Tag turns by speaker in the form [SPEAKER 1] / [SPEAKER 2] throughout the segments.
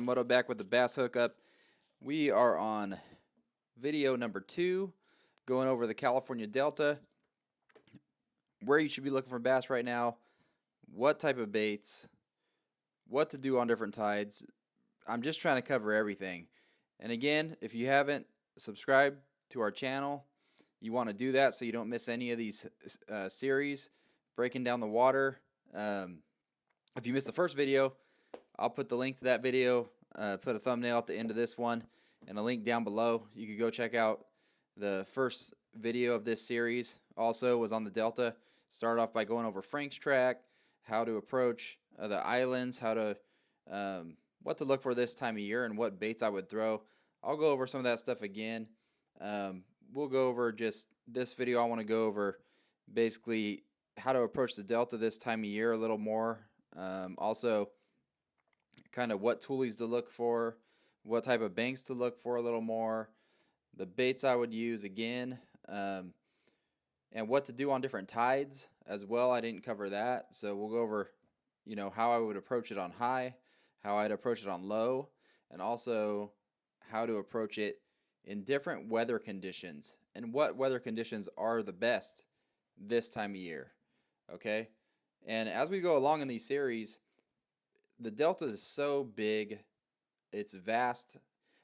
[SPEAKER 1] Moto back with the bass hookup. We are on video number 2, going over the California Delta, where you should be looking for bass right now, what type of baits, what to do on different tides. I'm just trying to cover everything. And again, if you haven't subscribed to our channel, you want to do that so you don't miss any of these series, breaking down the water. If you missed the first video, I'll put the link to that video, put a thumbnail at the end of this one, and a link down below. You could go check out the first video of this series. Also was on the Delta. Started off by going over Frank's track, how to approach the islands, how to what to look for this time of year, and what baits I would throw. I'll go over some of that stuff again. We'll go over just this video. I want to go over basically how to approach the Delta this time of year a little more. Also, kind of what toolies to look for, what type of banks to look for a little more, the baits I would use again, and what to do on different tides as well. I didn't cover that, so we'll go over, how I would approach it on high, how I'd approach it on low, and also how to approach it in different weather conditions and what weather conditions are the best this time of year. Okay? And as we go along in these series, the Delta is so big, it's vast.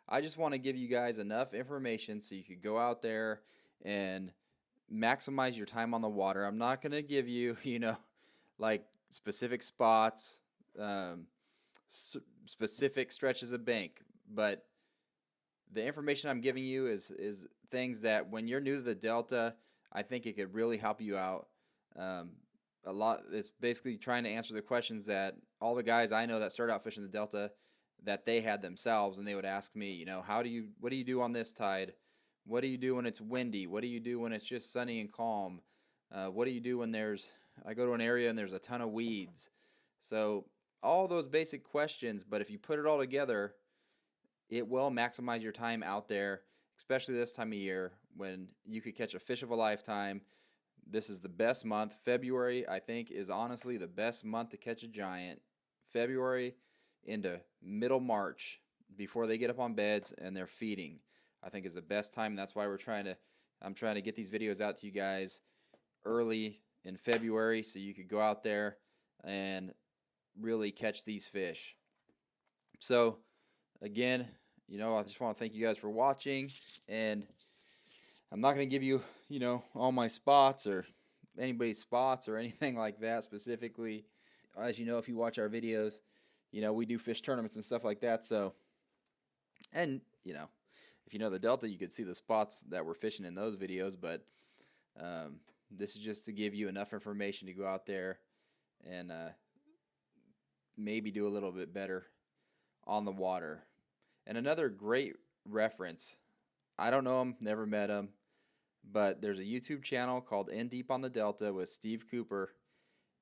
[SPEAKER 1] I just want to give you guys enough information so you could go out there and maximize your time on the water. I'm not going to give you, like specific spots, specific stretches of bank, but the information I'm giving you is things that when you're new to the Delta, I think it could really help you out. A lot. It's basically trying to answer the questions that all the guys I know that started out fishing the Delta that they had themselves, and they would ask me, what do you do on this tide? What do you do when it's windy? What do you do when it's just sunny and calm? What do you do when I go to an area and there's a ton of weeds? So all those basic questions, but if you put it all together, it will maximize your time out there, especially this time of year when you could catch a fish of a lifetime. This is the best month. February, I think, is honestly the best month to catch a giant. February into middle March, before they get up on beds and they're feeding, I think is the best time. That's why I'm trying to get these videos out to you guys early in February so you could go out there and really catch these fish. So, again, I just want to thank you guys for watching, and I'm not going to give you, all my spots or anybody's spots or anything like that specifically. As you know, if you watch our videos, we do fish tournaments and stuff like that. So, and, if you know the Delta, you could see the spots that we're fishing in those videos. But this is just to give you enough information to go out there and maybe do a little bit better on the water. And another great reference, I don't know him, never met him, but there's a YouTube channel called In Deep on the Delta with Steve Cooper,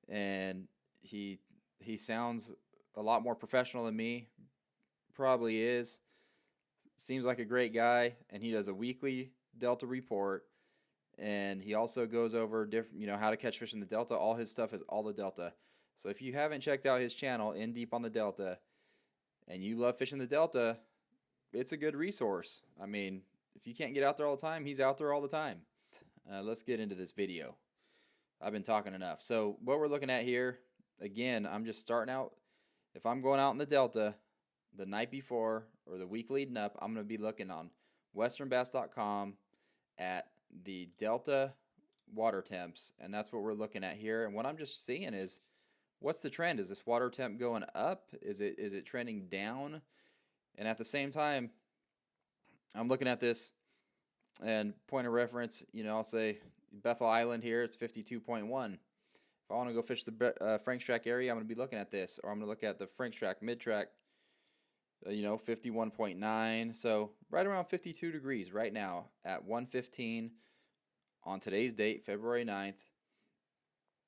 [SPEAKER 1] and he sounds a lot more professional than me, probably is. Seems like a great guy, and he does a weekly Delta report, and he also goes over different, how to catch fish in the Delta. All his stuff is all the Delta. So if you haven't checked out his channel, In Deep on the Delta, and you love fishing the Delta, it's a good resource. I mean, if you can't get out there all the time, he's out there all the time. Let's get into this video. I've been talking enough. So what we're looking at here, again, I'm just starting out. If I'm going out in the Delta the night before or the week leading up, I'm going to be looking on westernbass.com at the Delta water temps, and that's what we're looking at here. And what I'm just seeing is, what's the trend? Is this water temp going up? Is it trending down? And at the same time, I'm looking at this, and point of reference, I'll say Bethel Island here, it's 52.1. If I want to go fish the Frank's Track area, I'm going to be looking at this, or I'm going to look at the Frank's Track mid-track, 51.9. So right around 52 degrees right now at 1:15 on today's date, February 9th.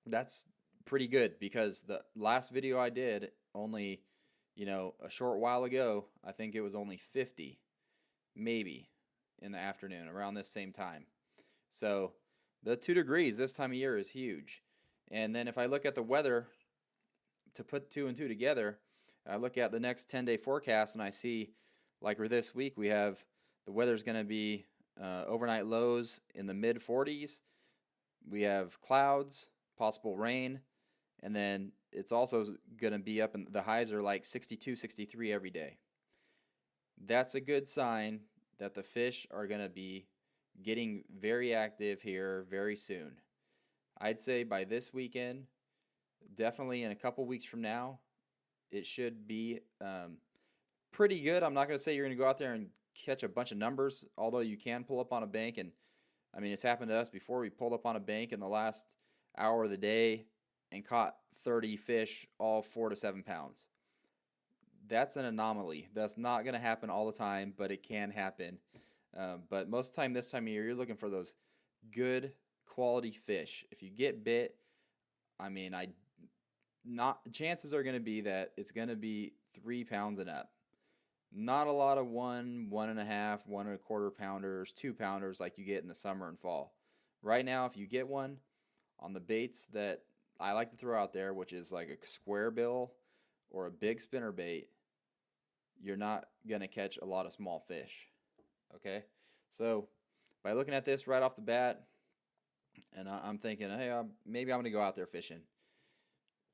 [SPEAKER 1] That's pretty good, because the last video I did only, a short while ago, I think it was only 50, maybe, in the afternoon around this same time. So the 2 degrees this time of year is huge. And then if I look at the weather to put 2 and 2 together, I look at the next 10-day forecast and I see, like for this week, we have the weather's going to be overnight lows in the mid 40s. We have clouds, possible rain, and then it's also going to be up in the highs are like 62, 63 every day. That's a good sign that the fish are going to be getting very active here very soon. I'd say by this weekend, definitely in a couple weeks from now, it should be pretty good. I'm not going to say you're going to go out there and catch a bunch of numbers, although you can pull up on a bank. And I mean, it's happened to us before. We pulled up on a bank in the last hour of the day and caught 30 fish, all 4 to 7 pounds. That's an anomaly. That's not going to happen all the time, but it can happen. But most of the time, this time of year, you're looking for those good quality fish. If you get bit, I mean, chances are going to be that it's going to be 3 pounds and up. Not a lot of 1.5, 1.25 pounders, 2 pounders like you get in the summer and fall. Right now, if you get one on the baits that I like to throw out there, which is like a square bill or a big spinner bait, you're not going to catch a lot of small fish. Okay? So, by looking at this right off the bat, and I'm thinking, hey, maybe I'm going to go out there fishing.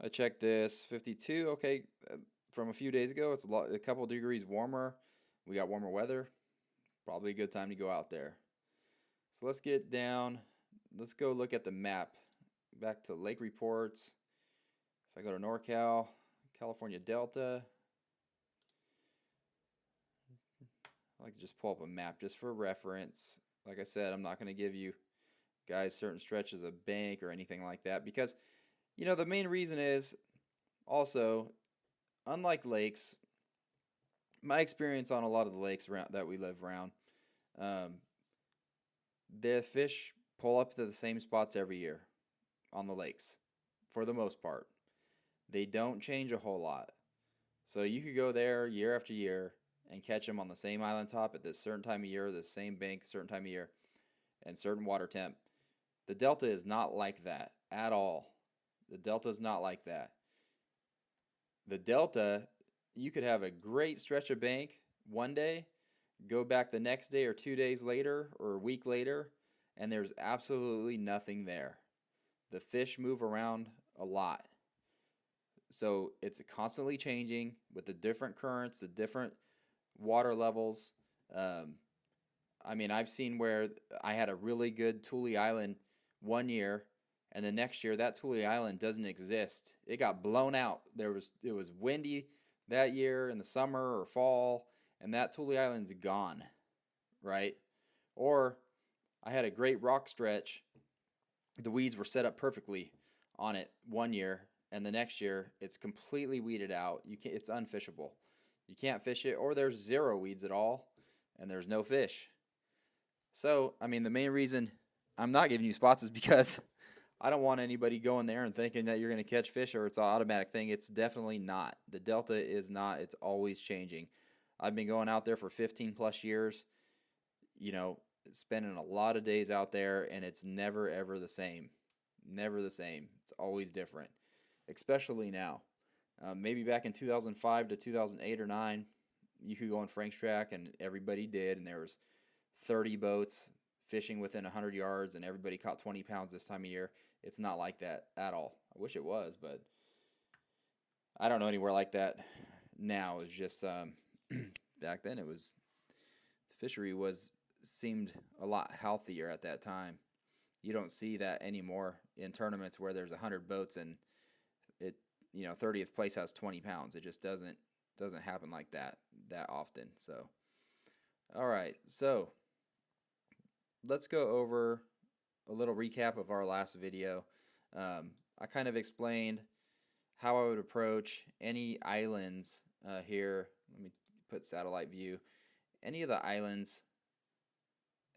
[SPEAKER 1] I checked this, 52, okay, from a few days ago, it's a couple degrees warmer. We got warmer weather. Probably a good time to go out there. So let's get down. Let's go look at the map. Back to lake reports. If I go to NorCal, California Delta, I like to just pull up a map just for reference. Like I said, I'm not going to give you guys certain stretches of bank or anything like that because, you know, the main reason is also, unlike lakes, my experience on a lot of the lakes around that we live around, the fish pull up to the same spots every year on the lakes, for the most part. They don't change a whole lot. So you could go there year after year and catch them on the same island top at this certain time of year, the same bank, certain time of year, and certain water temp. The Delta is not like that at all. The Delta is not like that. The Delta, you could have a great stretch of bank one day, go back the next day or 2 days later or a week later, and there's absolutely nothing there. The fish move around a lot. So it's constantly changing with the different currents, the different water levels. I mean, I've seen where I had a really good Tule Island one year, and the next year that Tule Island doesn't exist. It got blown out. It was windy that year in the summer or fall, and that Tule Island's gone, right? Or I had a great rock stretch. The weeds were set up perfectly on it one year, and the next year it's completely weeded out. It's unfishable. You can't fish it, or there's zero weeds at all, and there's no fish. So, I mean, the main reason I'm not giving you spots is because I don't want anybody going there and thinking that you're going to catch fish or it's an automatic thing. It's definitely not. The Delta is not. It's always changing. I've been going out there for 15 plus years, you know, spending a lot of days out there, and it's never, ever the same. Never the same. It's always different, especially now. Maybe back in 2005 to 2008 or 9, you could go on Frank's Track, and everybody did, and there was 30 boats fishing within 100 yards, and everybody caught 20 pounds this time of year. It's not like that at all. I wish it was, but I don't know anywhere like that now. It's just back then the fishery seemed a lot healthier at that time. You don't see that anymore in tournaments where there's 100 boats and 30th place has 20 pounds. It just doesn't happen like that often. So, all right. So let's go over a little recap of our last video. I kind of explained how I would approach any islands here. Let me put satellite view. Any of the islands,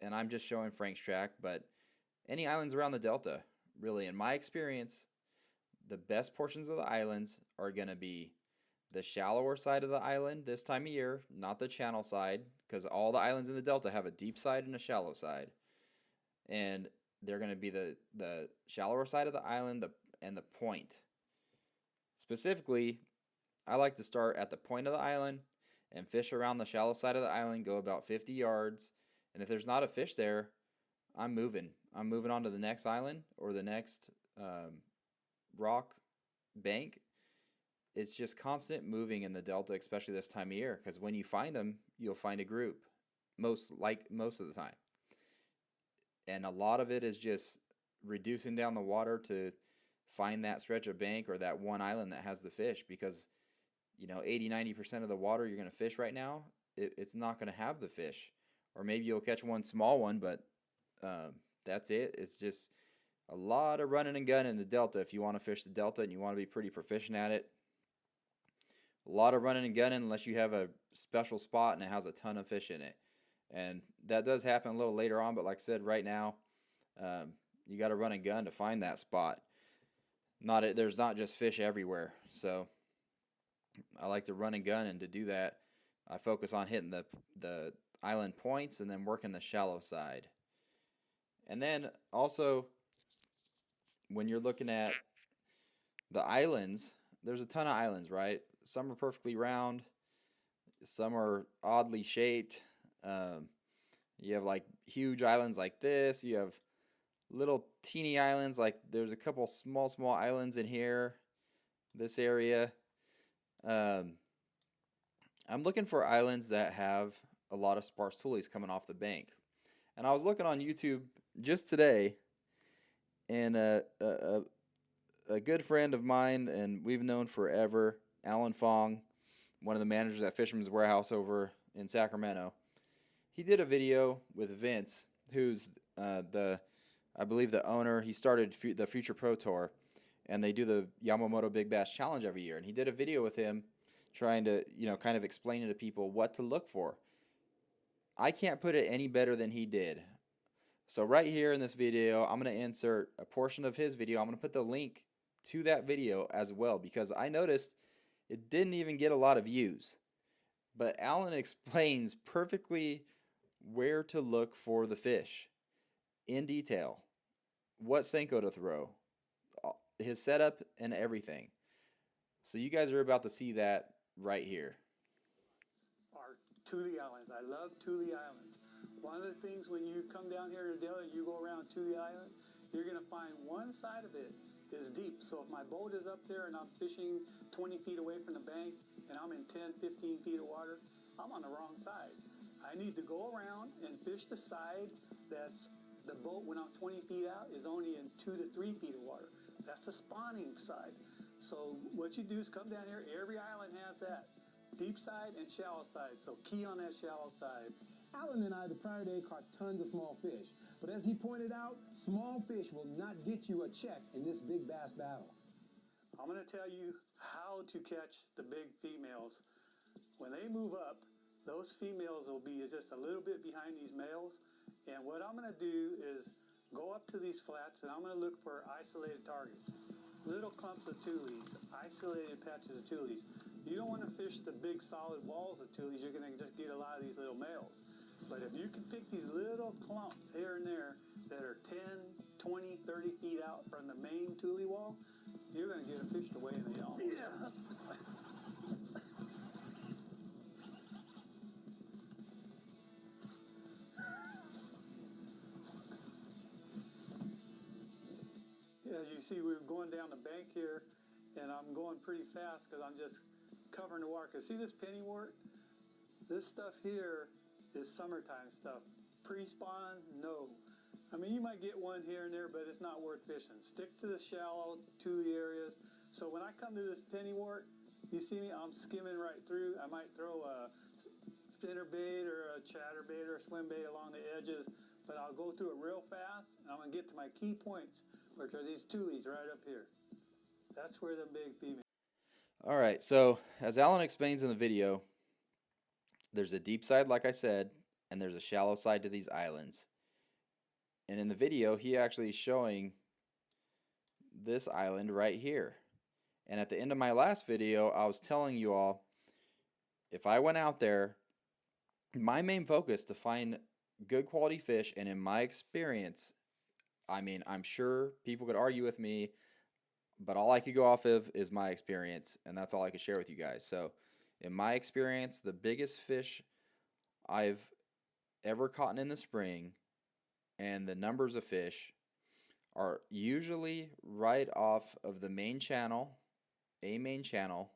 [SPEAKER 1] and I'm just showing Frank's Track, but any islands around the Delta, really, in my experience, the best portions of the islands are going to be the shallower side of the island this time of year, not the channel side, because all the islands in the Delta have a deep side and a shallow side. And they're going to be the shallower side of the island and the point. Specifically, I like to start at the point of the island and fish around the shallow side of the island, go about 50 yards. And if there's not a fish there, I'm moving. I'm moving on to the next island or the next rock bank. It's just constant moving in the delta, especially this time of year, because when you find them, you'll find a group, most of the time. And a lot of it is just reducing down the water to find that stretch of bank or that one island that has the fish, because 80-90% of the water you're going to fish right now, it's not going to have the fish. Or maybe you'll catch one small one, but that's it. It's just a lot of running and gunning in the delta. If you want to fish the delta and you want to be pretty proficient at it, a lot of running and gunning unless you have a special spot and it has a ton of fish in it. And that does happen a little later on, but like I said, right now, you got to run and gun to find that spot. There's not just fish everywhere. So I like to run and gun, and to do that, I focus on hitting the island points and then working the shallow side. And then also, when you're looking at the islands, there's a ton of islands, right? Some are perfectly round, some are oddly shaped. You have like huge islands like this. You have little teeny islands, like there's a couple small islands in here, this area. I'm looking for islands that have a lot of sparse tulies coming off the bank. And I was looking on YouTube just today, and a good friend of mine, and we've known forever, Alan Fong, one of the managers at Fisherman's Warehouse over in Sacramento. He did a video with Vince, who's I believe the owner. He started the Future Pro Tour, and they do the Yamamoto Big Bass Challenge every year. And he did a video with him trying to, kind of explaining to people what to look for. I can't put it any better than he did. So right here in this video, I'm going to insert a portion of his video. I'm going to put the link to that video as well, because I noticed it didn't even get a lot of views. But Alan explains perfectly where to look for the fish in detail, what Senko to throw, his setup, and everything. So you guys are about to see that right here.
[SPEAKER 2] Are Tule Islands. I love Tule Islands. One of the things when you come down here to Delta, you go around Tule Island, you're going to find one side of it is deep. So if my boat is up there and I'm fishing 20 feet away from the bank and I'm in 10, 15 feet of water, I'm on the wrong side. I need to go around and fish the side that's the boat when I'm 20 feet out is only in 2 to 3 feet of water. That's the spawning side. So what you do is come down here. Every island has that deep side and shallow side. So key on that shallow side.
[SPEAKER 3] Alan and I the prior day caught tons of small fish. But as he pointed out, small fish will not get you a check in this big bass battle.
[SPEAKER 2] I'm going to tell you how to catch the big females. When they move up, those females will be just a little bit behind these males. And what I'm going to do is go up to these flats and I'm going to look for isolated targets. Little clumps of tules, isolated patches of tules. You don't want to fish the big solid walls of tules. You're going to just get a lot of these little males. But if you can pick these little clumps here and there that are 10, 20, 30 feet out from the main tule wall, you're going to get a fish to weigh in the yawn. Yeah. As you see, we're going down the bank here, and I'm going pretty fast because I'm just covering the water. See this pennywort? This stuff here is summertime stuff. Pre-spawn, no. I mean, you might get one here and there, but it's not worth fishing. Stick to the shallow tule areas. So when I come to this pennywort, you see me, I'm skimming right through. I might throw a spinner bait or a chatterbait or a swim bait along the edges, but I'll go through it real fast, and I'm going to get to my key points, which are these tules right up here. That's where the big female.
[SPEAKER 1] All right, so as Alan explains in the video, there's a deep side, like I said, and there's a shallow side to these islands. And in the video, he actually is showing this island right here. And at the end of my last video, I was telling you all, if I went out there, my main focus to find good quality fish, and in my experience, I mean, I'm sure people could argue with me but all I could go off of is my experience, and that's all I could share with you guys. So, in my experience, the biggest fish I've ever caught in the spring and the numbers of fish are usually right off of the main channel, a main channel,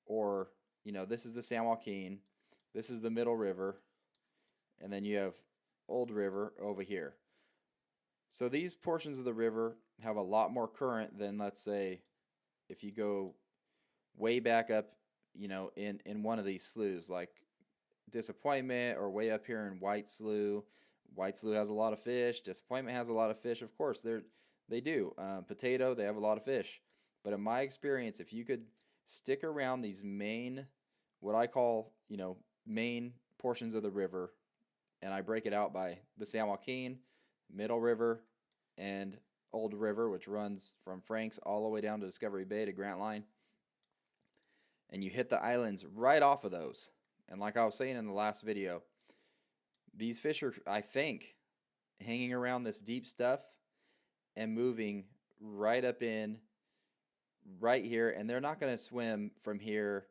[SPEAKER 1] or, this is the San Joaquin, this is the Middle River, and then you have Old River over here. So these portions of the river have a lot more current than, let's say, if you go way back up, in one of these sloughs, like Disappointment or way up here in White Slough. White Slough has a lot of fish. Disappointment has a lot of fish. Of course, they do. Potato, they have a lot of fish. But in my experience, if you could stick around these main, what I call, main portions of the river, and I break it out by the San Joaquin, Middle River, and Old River, which runs from Franks all the way down to Discovery Bay to Grant Line, and you hit the islands right off of those. And like I was saying in the last video, these fish are, I think, hanging around this deep stuff and moving right up in right here, and they're not going to swim from here,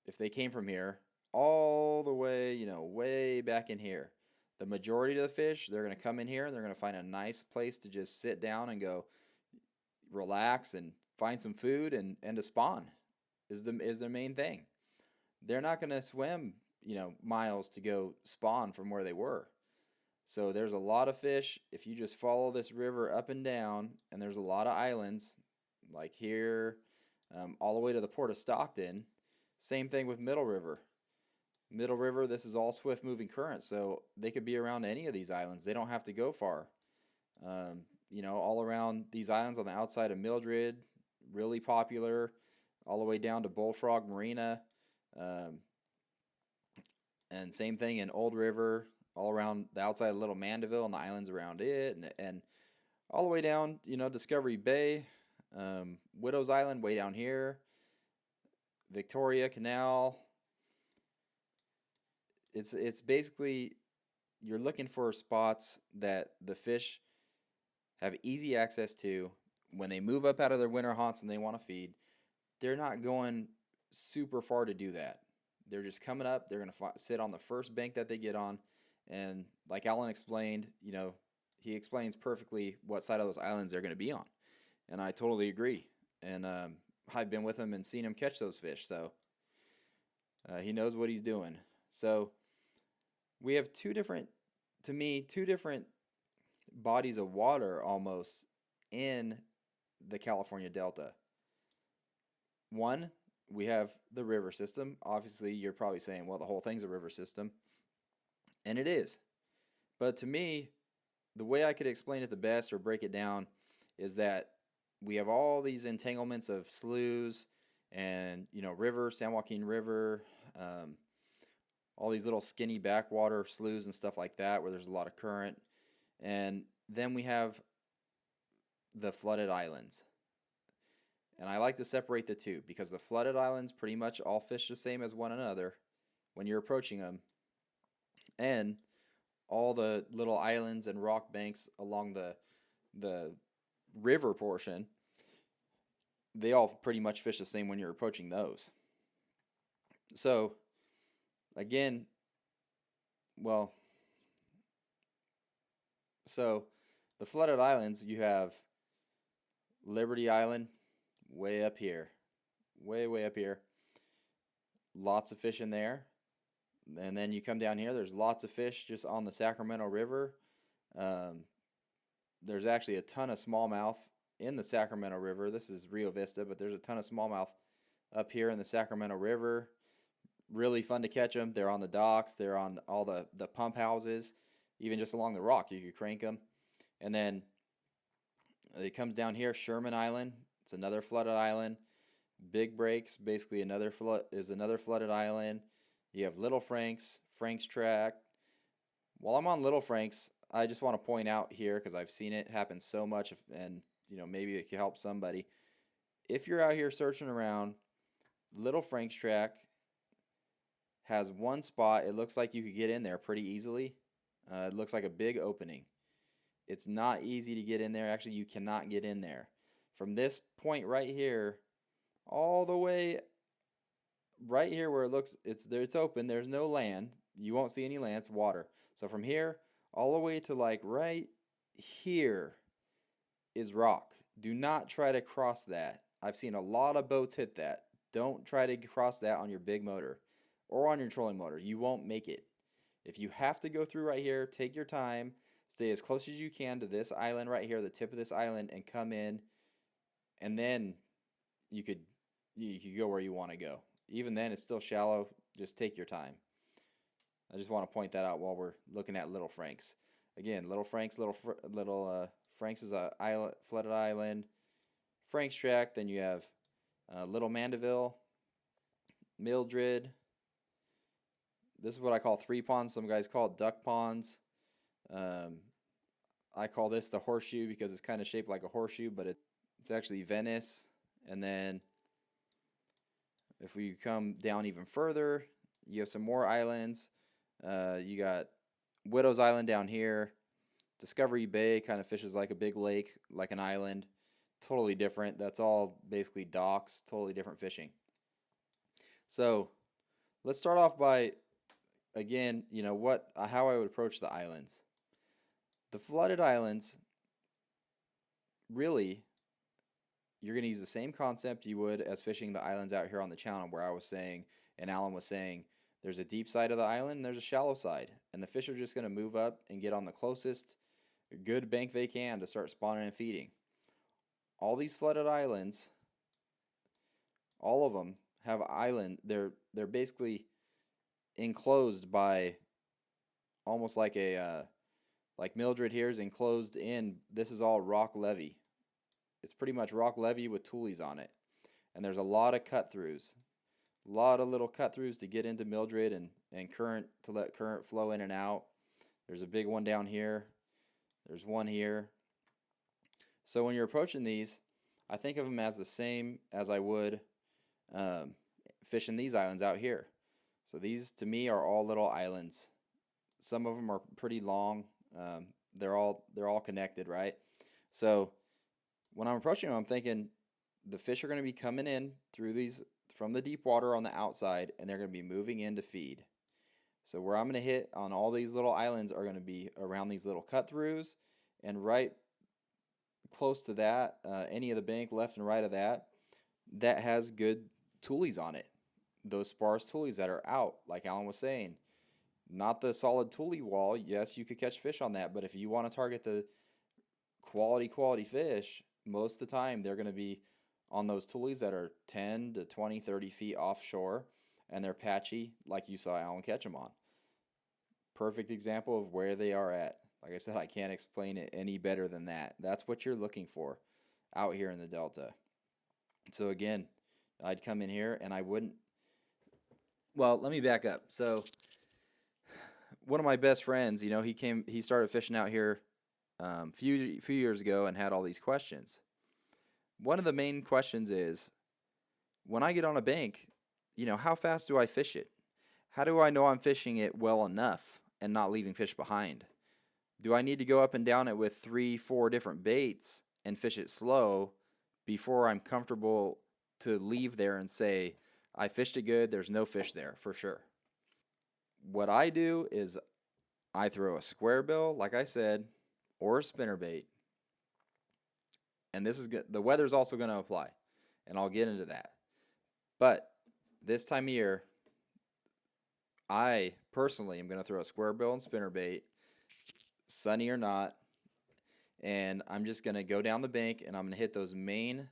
[SPEAKER 1] if they came from here, all the way, way back in here. The majority of the fish, they're going to come in here, and they're going to find a nice place to just sit down and go relax and find some food and to spawn is their main thing. They're not going to swim, miles to go spawn from where they were. So there's a lot of fish. If you just follow this river up and down, and there's a lot of islands, like here, all the way to the port of Stockton. Same thing with Middle River. Middle River, this is all swift-moving current, so they could be around any of these islands. They don't have to go far. All around these islands on the outside of Mildred, really popular, all the way down to Bullfrog Marina. And same thing in Old River, all around the outside of Little Mandeville and the islands around it, and all the way down, Discovery Bay, Widow's Island way down here, Victoria Canal. It's basically, you're looking for spots that the fish have easy access to when they move up out of their winter haunts and they want to feed. They're not going super far to do that. They're just coming up. They're going to sit on the first bank that they get on. And like Alan explained, he explains perfectly what side of those islands they're going to be on. And I totally agree. And I've been with him and seen him catch those fish. So he knows what he's doing. So we have two different bodies of water almost in the California Delta. One, we have the river system. Obviously, you're probably saying, well, the whole thing's a river system. And it is. But to me, the way I could explain it the best or break it down is that we have all these entanglements of sloughs and, river, San Joaquin River, all these little skinny backwater sloughs and stuff like that where there's a lot of current. And then we have the flooded islands. And I like to separate the two because the flooded islands pretty much all fish the same as one another when you're approaching them. And all the little islands and rock banks along the river portion, they all pretty much fish the same when you're approaching those. So, again, the flooded islands, you have Liberty Island way up here, way up here. Lots of fish in there. And then you come down here, there's lots of fish just on the Sacramento River. There's actually a ton of smallmouth in the Sacramento River. This is Rio Vista, but there's a ton of smallmouth up here in the Sacramento River. Really fun to catch them. They're on the docks. They're on all the pump houses. Even just along the rock, you could crank them. And then it comes down here, Sherman Island. It's another flooded island. Big Breaks, basically another flooded island. You have Little Franks, Franks Track. While I'm on Little Franks, I just want to point out here, because I've seen it happen so much, and maybe it can help somebody. If you're out here searching around, Little Franks Track has one spot. It looks like you could get in there pretty easily. It looks like a big opening. It's not easy to get in there. Actually, you cannot get in there. From this point right here, all the way right here where it looks it's there, it's open, there's no land. You won't see any land, it's water. So from here all the way to like right here is rock. Do not try to cross that. I've seen a lot of boats hit that. Don't try to cross that on your big motor or on your trolling motor. You won't make it. If you have to go through right here, take your time, stay as close as you can to this island right here, the tip of this island, and come in, and then you could go where you want to go. Even then, it's still shallow. Just take your time. I just want to point that out while we're looking at Little Franks. Again, Little Franks, Franks is a island, flooded island. Franks Track. Then you have Little Mandeville, Mildred. This is what I call three ponds. Some guys call it duck ponds. I call this the horseshoe because it's kind of shaped like a horseshoe, but it's actually Venice. And then if we come down even further, you have some more islands. You got Widow's Island down here. Discovery Bay kind of fishes like a big lake, like an island. Totally different. That's all basically docks, totally different fishing. So let's start off by, again, how I would approach the islands. The flooded islands, really, you're going to use the same concept you would as fishing the islands out here on the channel, where I was saying, and Alan was saying, there's a deep side of the island and there's a shallow side. And the fish are just going to move up and get on the closest good bank they can to start spawning and feeding. All these flooded islands, all of them have they're basically enclosed by almost like like Mildred here is enclosed in, this is all rock levee. It's pretty much rock levee with tulies on it. And there's a lot of cut-throughs. A lot of little cut-throughs to get into Mildred and current, to let current flow in and out. There's a big one down here. There's one here. So when you're approaching these, I think of them as the same as I would fishing these islands out here. So these, to me, are all little islands. Some of them are pretty long. They're all connected, right? So when I'm approaching them, I'm thinking the fish are going to be coming in through these from the deep water on the outside, and they're going to be moving in to feed. So where I'm going to hit on all these little islands are going to be around these little cut-throughs, and right close to that, any of the bank left and right of that has good tulies on it. Those sparse tulies that are out, like Alan was saying. Not the solid tulie wall. Yes, you could catch fish on that, but if you want to target the quality fish, most of the time they're going to be on those tulies that are 10 to 20, 30 feet offshore, and they're patchy, like you saw Alan catch them on. Perfect example of where they are at. Like I said, I can't explain it any better than that. That's what you're looking for out here in the Delta. So again, I'd come in here and I wouldn't... Well, let me back up. So one of my best friends, he started fishing out here few years ago and had all these questions. One of the main questions is, when I get on a bank, how fast do I fish it? How do I know I'm fishing it well enough and not leaving fish behind? Do I need to go up and down it with 3-4 different baits and fish it slow before I'm comfortable to leave there and say, I fished it good, there's no fish there, for sure? What I do is I throw a square bill, like I said, or a spinnerbait. And this is good. The weather's also going to apply, and I'll get into that. But this time of year, I personally am going to throw a square bill and spinnerbait, sunny or not, and I'm just going to go down the bank and I'm going to hit those main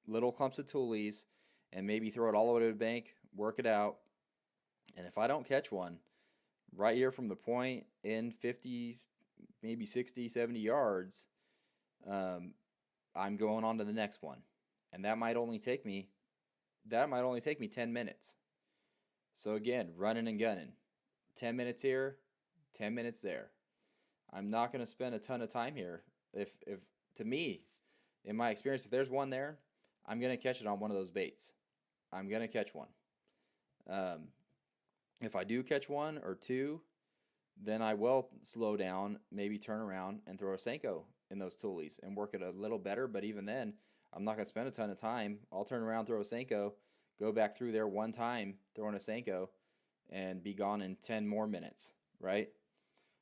[SPEAKER 1] little clumps of tulies and maybe throw it all the way to the bank, work it out. And if I don't catch one right here from the point in 50, maybe 60, 70 yards, I'm going on to the next one. And that might only take me 10 minutes. So again, running and gunning. 10 minutes here, 10 minutes there. I'm not going to spend a ton of time here. If to me, in my experience, if there's one there, I'm going to catch it on one of those baits. I'm going to catch one. If I do catch one or two, then I will slow down, maybe turn around and throw a Senko in those toolies and work it a little better. But even then, I'm not going to spend a ton of time. I'll turn around, throw a Senko, go back through there one time, throwing a Senko, and be gone in 10 more minutes, right?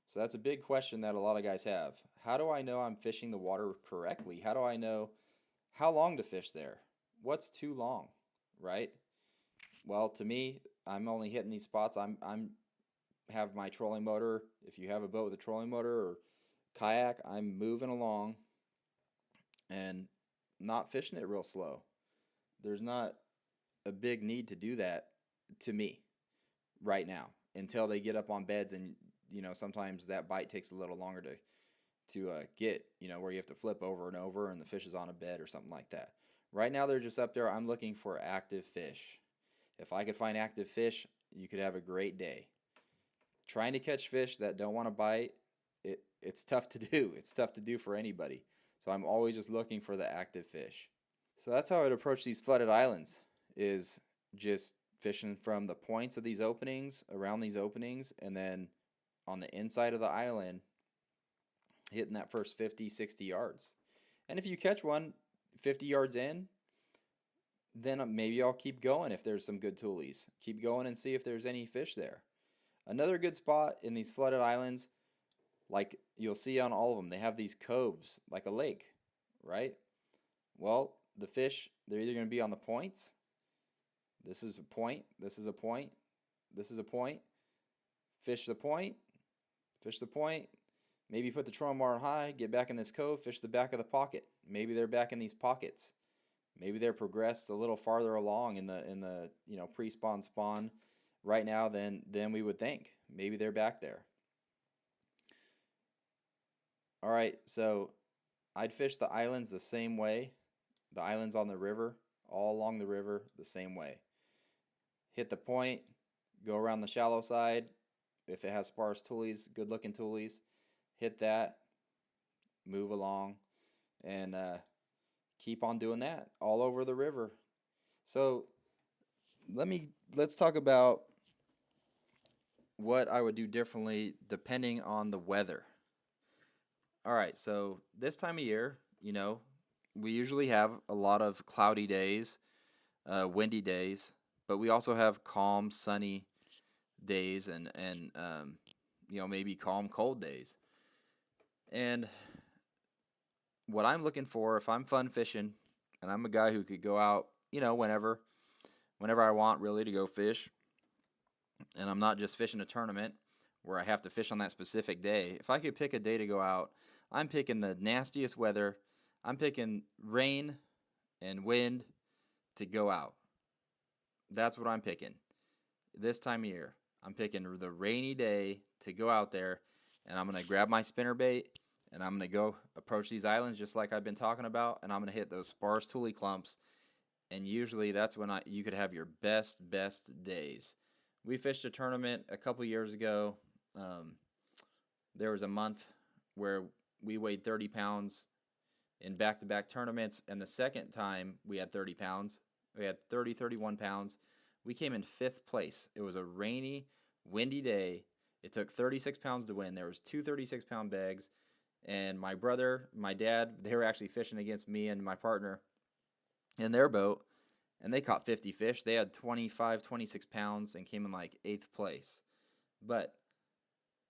[SPEAKER 1] So that's a big question that a lot of guys have. How do I know I'm fishing the water correctly? How do I know how long to fish there? What's too long, right? Well, to me, I'm only hitting these spots. I'm have my trolling motor. If you have a boat with a trolling motor or kayak, I'm moving along and not fishing it real slow. There's not a big need to do that to me right now until they get up on beds, and sometimes that bite takes a little longer to get, where you have to flip over and over and the fish is on a bed or something like that. Right now they're just up there. I'm looking for active fish. If I could find active fish, you could have a great day. Trying to catch fish that don't want to bite, it's tough to do. It's tough to do for anybody. So I'm always just looking for the active fish. So that's how I'd approach these flooded islands, is just fishing from the points of these openings, around these openings, and then on the inside of the island, hitting that first 50, 60 yards. And if you catch one 50 yards in, then maybe I'll keep going if there's some good toolies. Keep going and see if there's any fish there. Another good spot in these flooded islands, like you'll see on all of them, they have these coves, like a lake, right? Well, the fish, they're either going to be on the points. This is a point, this is a point, this is a point. Fish the point, fish the point. Maybe put the trolling motor high, get back in this cove, fish the back of the pocket. Maybe they're back in these pockets. Maybe they're progressed a little farther along in the pre-spawn spawn right now than we would think. Maybe they're back there. All right, so I'd fish the islands the same way. The islands on the river, all along the river, the same way. Hit the point, go around the shallow side. If it has sparse toolies, good looking toolies, hit that, move along, and keep on doing that all over the river. So let's talk about what I would do differently depending on the weather. All right, so this time of year, we usually have a lot of cloudy days, windy days, but we also have calm, sunny days and maybe calm, cold days. And what I'm looking for, if I'm fun fishing, and I'm a guy who could go out, whenever I want really to go fish, and I'm not just fishing a tournament where I have to fish on that specific day. If I could pick a day to go out, I'm picking the nastiest weather. I'm picking rain and wind to go out. That's what I'm picking. This time of year, I'm picking the rainy day to go out there, and I'm going to grab my spinnerbait, and I'm going to go approach these islands just like I've been talking about, and I'm going to hit those sparse toolie clumps, and usually that's when you could have your best days. We fished a tournament a couple years ago. There was a month where we weighed 30 pounds in back-to-back tournaments, and the second time we had 30 pounds. We had 31 pounds. We came in 5th place. It was a rainy, windy day. It took 36 pounds to win. There was 2 36-pound bags, and my brother, my dad, they were actually fishing against me and my partner in their boat, and they caught 50 fish. They had 25, 26 pounds and came in like 8th place. But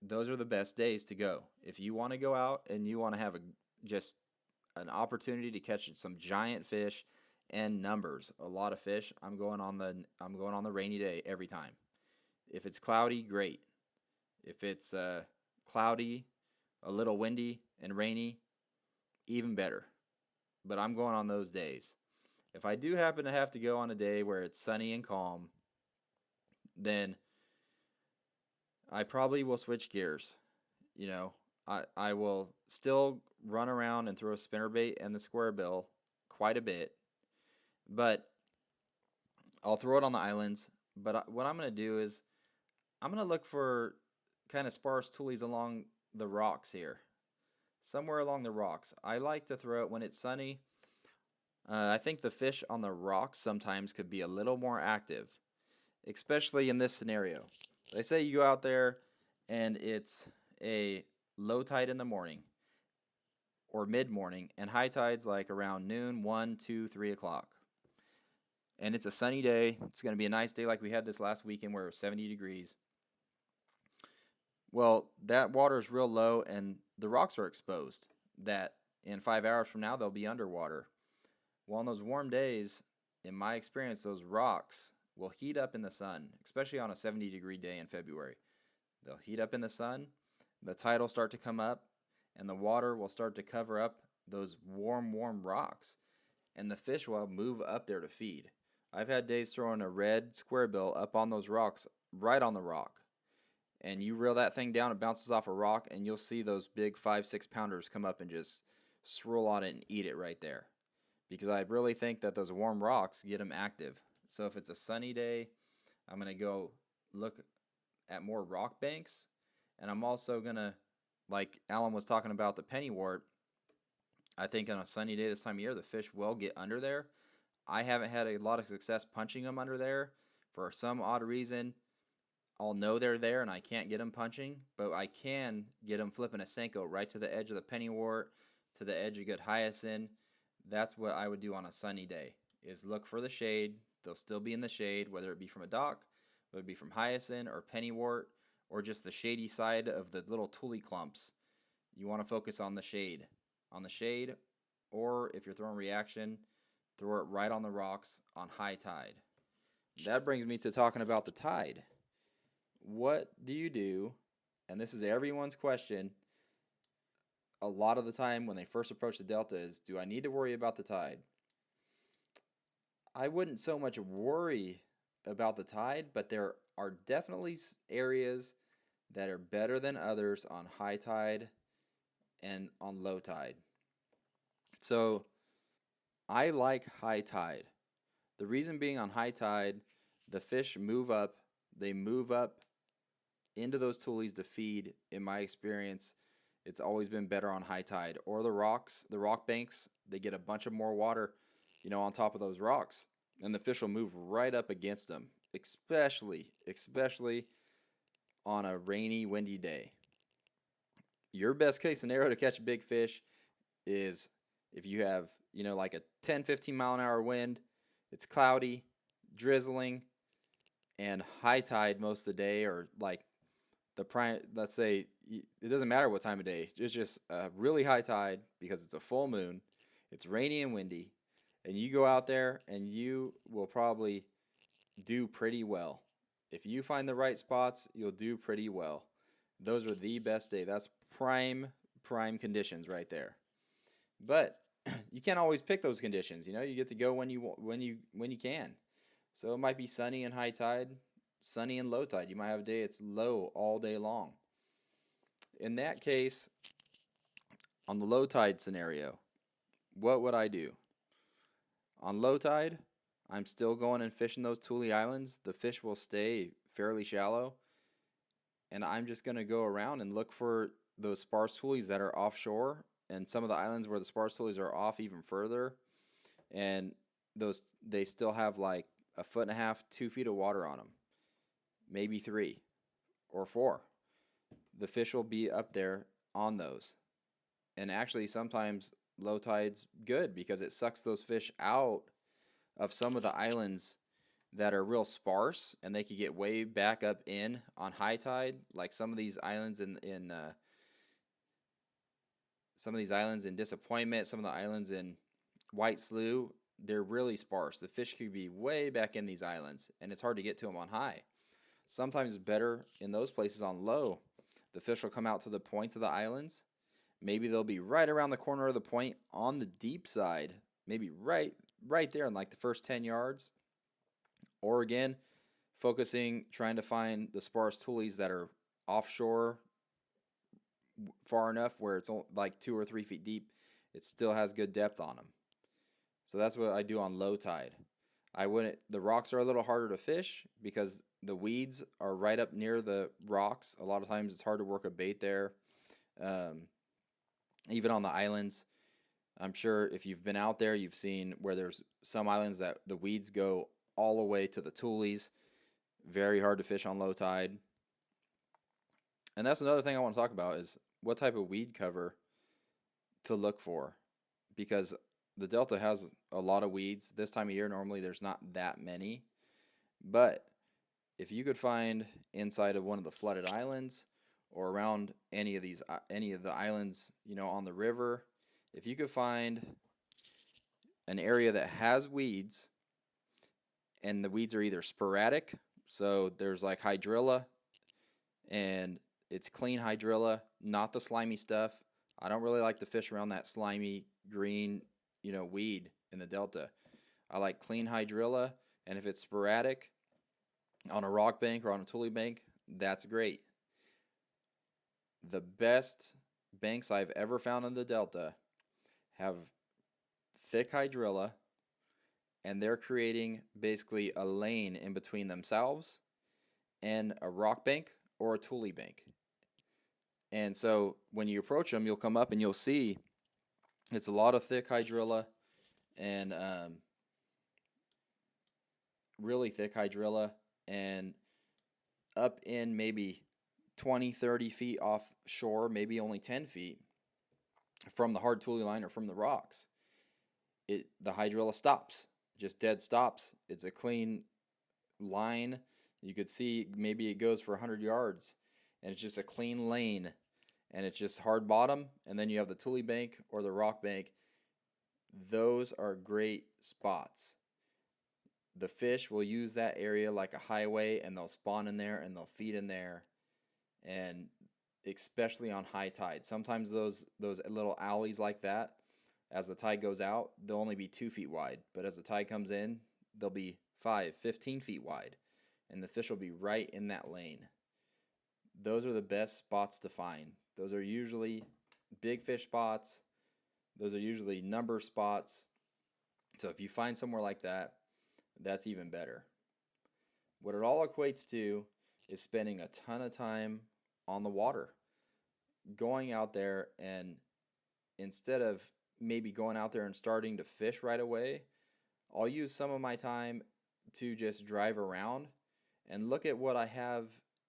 [SPEAKER 1] those are the best days to go. If you want to go out and you want to have just an opportunity to catch some giant fish and numbers, a lot of fish, I'm going on the rainy day every time. If it's cloudy, great. If it's cloudy, a little windy and rainy, even better. But I'm going on those days. If I do happen to have to go on a day where it's sunny and calm, then I probably will switch gears. I will still run around and throw a spinnerbait and the square bill quite a bit, but I'll throw it on the islands. But what I'm going to do is I'm going to look for kind of sparse toolies along the rocks here, somewhere along the rocks. I like to throw it when it's sunny. I think the fish on the rocks sometimes could be a little more active, especially in this scenario. They say you go out there and it's a low tide in the morning or mid morning, and high tide's like around noon, 1, 2, 3 o'clock. And it's a sunny day. It's going to be a nice day like we had this last weekend where it was 70 degrees. Well, that water is real low and the rocks are exposed. That in 5 hours from now, they'll be underwater. Well, on those warm days, in my experience, those rocks will heat up in the sun, especially on a 70-degree day in February. They'll heat up in the sun, the tide will start to come up, and the water will start to cover up those warm rocks, and the fish will move up there to feed. I've had days throwing a red square bill up on those rocks, right on the rock. And you reel that thing down, it bounces off a rock, and you'll see those big 5, 6 pounders come up and just swirl on it and eat it right there. Because I really think that those warm rocks get them active. So if it's a sunny day, I'm going to go look at more rock banks. And I'm also going to, like Alan was talking about the pennywort, I think on a sunny day this time of year, the fish will get under there. I haven't had a lot of success punching them under there. For some odd reason, I'll know they're there and I can't get them punching, but I can get them flipping a Senko right to the edge of the pennywort, to the edge of good hyacinth. That's what I would do on a sunny day, is look for the shade. They'll still be in the shade, whether it be from a dock, whether it be from hyacinth or pennywort, or just the shady side of the little tule clumps. You want to focus on the shade. On the shade, or if you're throwing reaction, throw it right on the rocks on high tide. That brings me to talking about the tide. What do you do? And this is everyone's question a lot of the time when they first approach the delta is, do I need to worry about the tide? I wouldn't so much worry about the tide, but there are definitely areas that are better than others on high tide and on low tide. So I like high tide. The reason being, on high tide, the fish move up. They move up into those tules to feed. In my experience, it's always been better on high tide. Or the rocks, the rock banks, they get a bunch of more water, on top of those rocks. And the fish will move right up against them, especially on a rainy, windy day. Your best case scenario to catch a big fish is if you have, like a 10, 15 mile an hour wind, it's cloudy, drizzling, and high tide most of the day, or like the prime, let's say, it doesn't matter what time of day, it's just a really high tide because it's a full moon, it's rainy and windy, and you go out there and you will probably do pretty well. If you find the right spots, you'll do pretty well. Those are the best day. That's prime conditions right there. But you can't always pick those conditions. You get to go when you can. So it might be sunny and high tide, sunny and low tide. You might have a day it's low all day long. In that case, on the low tide scenario, what would I do? On low tide, I'm still going and fishing those Tule Islands. The fish will stay fairly shallow, and I'm just going to go around and look for those sparse tules that are offshore, and some of the islands where the sparse tules are off even further, and they still have like 1.5 feet, 2 feet of water on them, maybe 3 or 4. The fish will be up there on those, and actually sometimes low tide's good because it sucks those fish out of some of the islands that are real sparse, and they could get way back up in on high tide, like some of these islands in Disappointment, some of the islands in White Slough. They're really sparse. The fish could be way back in these islands, and it's hard to get to them on high. Sometimes it's better in those places on low. The fish will come out to the points of the islands. Maybe they'll be right around the corner of the point on the deep side, maybe right there in like the first 10 yards. Or again, trying to find the sparse tules that are offshore far enough where it's like 2 or 3 feet deep. It still has good depth on them. So that's what I do on low tide. The rocks are a little harder to fish because the weeds are right up near the rocks. A lot of times it's hard to work a bait there. Even on the islands, I'm sure if you've been out there, you've seen where there's some islands that the weeds go all the way to the tules. Very hard to fish on low tide. And that's another thing I want to talk about is what type of weed cover to look for, because the Delta has a lot of weeds. This time of year, normally there's not that many, but if you could find inside of one of the flooded islands or around any of the islands, on the river, if you could find an area that has weeds and the weeds are either sporadic, so there's like hydrilla and it's clean hydrilla, not the slimy stuff. I don't really like to fish around that slimy green, weed in the Delta. I like clean hydrilla, and if it's sporadic on a rock bank or on a tule bank, that's great. The best banks I've ever found in the Delta have thick hydrilla, and they're creating basically a lane in between themselves and a rock bank or a tule bank. And so when you approach them, you'll come up and you'll see it's a lot of thick hydrilla and really thick hydrilla, and up in maybe 20, 30 feet offshore, maybe only 10 feet from the hard tule line or from the rocks, the hydrilla stops, just dead stops. It's a clean line. You could see maybe it goes for 100 yards, and it's just a clean lane, and it's just hard bottom, and then you have the tule bank or the rock bank. Those are great spots. The fish will use that area like a highway, and they'll spawn in there and they'll feed in there, and especially on high tide. Sometimes those little alleys like that, as the tide goes out, they'll only be 2 feet wide, but as the tide comes in, they'll be 5, 15 feet wide, and the fish will be right in that lane. Those are the best spots to find. Those are usually big fish spots. Those are usually number spots. So if you find somewhere like that, that's even better. What it all equates to is spending a ton of time on the water. Going out there, and instead of maybe going out there and starting to fish right away, I'll use some of my time to just drive around and look at what I have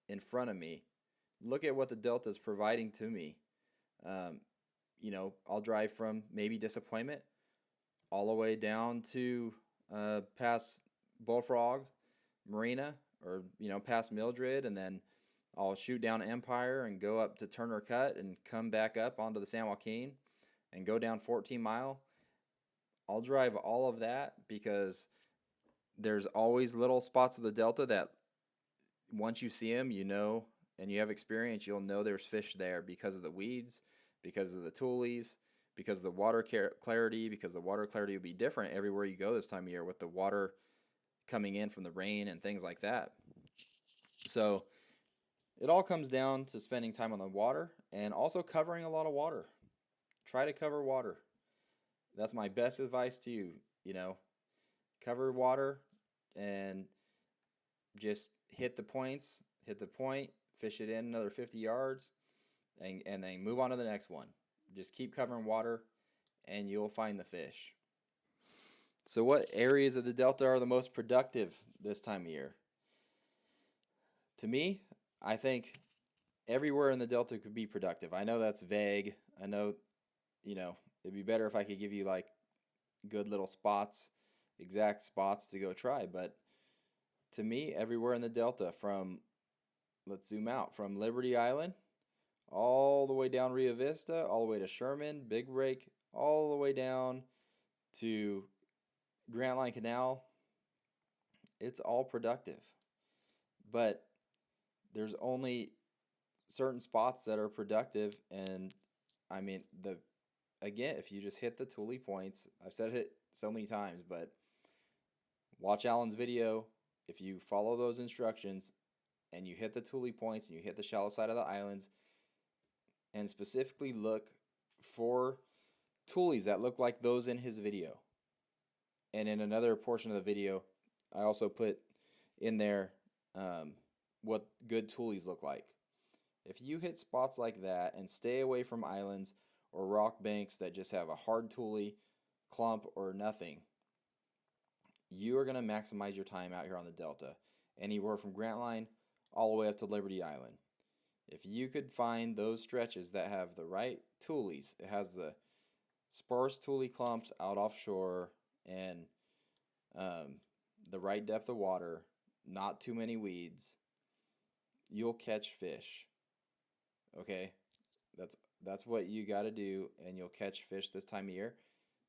[SPEAKER 1] in front of me. Look at what the Delta is providing to me. I'll drive from maybe Disappointment all the way down to past Bullfrog Marina, or past Mildred, and then I'll shoot down Empire and go up to Turner Cut and come back up onto the San Joaquin and go down 14 Mile. I'll drive all of that because there's always little spots of the Delta that once you see them, and you have experience, you'll know there's fish there because of the weeds, because of the tules, because of the water clarity, because the water clarity will be different everywhere you go this time of year with the water coming in from the rain and things like that. So it all comes down to spending time on the water and also covering a lot of water. Try to cover water. That's my best advice to you. Cover water and just hit the point, fish it in another 50 yards, and then move on to the next one. Just keep covering water, and you'll find the fish. So what areas of the Delta are the most productive this time of year? To me, I think everywhere in the Delta could be productive. I know that's vague. I know, it'd be better if I could give you like good little spots, exact spots to go try. But to me, everywhere in the Delta, let's zoom out, from Liberty Island all the way down Rio Vista, all the way to Sherman, Big Break, all the way down to Grant Line Canal, it's all productive. But there's only certain spots that are productive, and again, if you just hit the tule points, I've said it so many times, but watch Alan's video. If you follow those instructions and you hit the tule points and you hit the shallow side of the islands, and specifically look for tules that look like those in his video. And in another portion of the video, I also put in there what good tules look like. If you hit spots like that and stay away from islands or rock banks that just have a hard tule, clump, or nothing, you are going to maximize your time out here on the Delta, anywhere from Grant Line all the way up to Liberty Island. If you could find those stretches that have the right tules, it has the sparse tule clumps out offshore, and the right depth of water, not too many weeds, you'll catch fish. Okay? That's what you got to do, and you'll catch fish this time of year.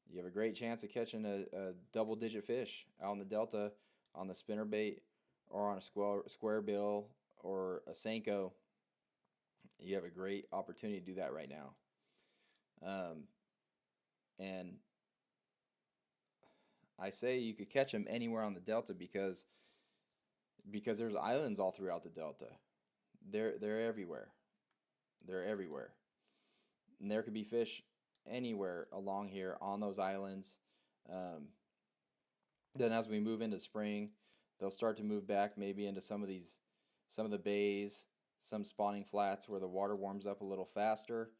[SPEAKER 1] You have a great chance of catching a double-digit fish out in the Delta on the spinnerbait or on a square bill or a Senko. You have a great opportunity to do that right now. And I say you could catch them anywhere on the Delta because there's islands all throughout the Delta. They're everywhere. They're everywhere. And there could be fish anywhere along here on those islands. Then as we move into spring, they'll start to move back maybe into some of the bays, some spawning flats where the water warms up a little faster,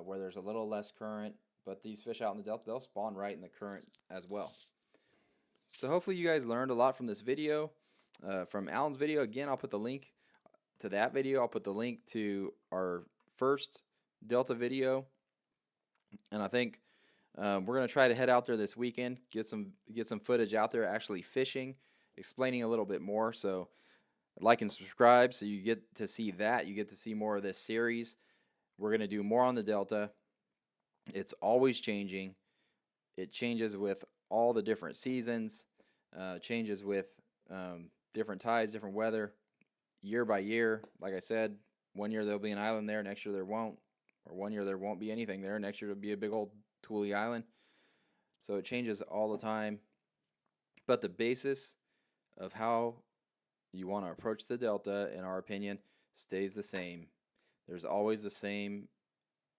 [SPEAKER 1] where there's a little less current. But these fish out in the Delta, they'll spawn right in the current as well. So hopefully you guys learned a lot from this video. From Alan's video, again, I'll put the link to that video. I'll put the link to our first Delta video. And I think we're going to try to head out there this weekend, get some footage out there actually fishing, explaining a little bit more. So like and subscribe so you get to see that. You get to see more of this series. We're going to do more on the Delta. It's always changing. It changes with all the different seasons, changes with different tides, different weather, year by year. Like I said, one year there'll be an island there, next year there won't. Or one year there won't be anything there, next year it'll be a big old Thule island. So it changes all the time. But the basis of how you want to approach the Delta, in our opinion, stays the same. There's always the same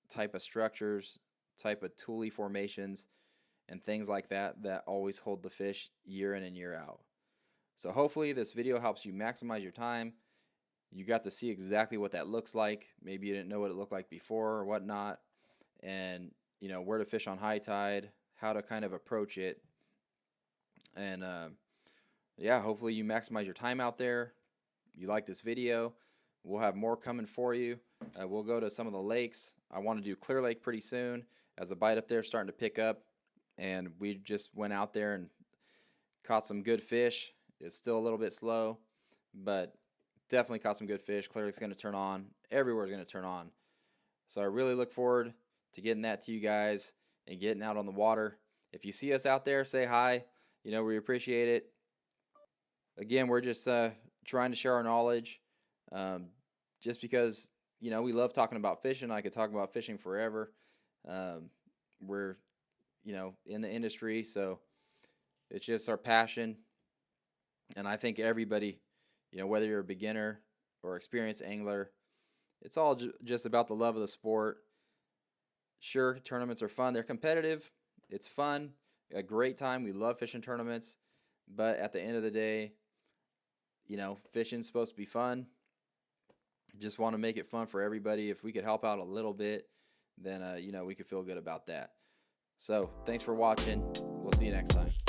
[SPEAKER 1] type of structures, type of Thule formations, and things like that that always hold the fish year in and year out. So hopefully this video helps you maximize your time. You got to see exactly what that looks like. Maybe you didn't know what it looked like before or whatnot. And, where to fish on high tide, how to kind of approach it. And, yeah, hopefully you maximize your time out there. You like this video. We'll have more coming for you. We'll go to some of the lakes. I want to do Clear Lake pretty soon as the bite up there is starting to pick up. And we just went out there and caught some good fish. It's still a little bit slow, but definitely caught some good fish. Clear Lake's going to turn on. Everywhere's going to turn on. So I really look forward to getting that to you guys and getting out on the water. If you see us out there, say hi. We appreciate it. Again, we're just trying to share our knowledge. Just because, we love talking about fishing. I could talk about fishing forever. We're, in the industry, so it's just our passion. And I think everybody, whether you're a beginner or experienced angler, it's all just about the love of the sport. Sure, tournaments are fun. They're competitive. It's fun. A great time. We love fishing tournaments. But at the end of the day, fishing's supposed to be fun. Just want to make it fun for everybody. If we could help out a little bit, then, we could feel good about that. So, thanks for watching. We'll see you next time.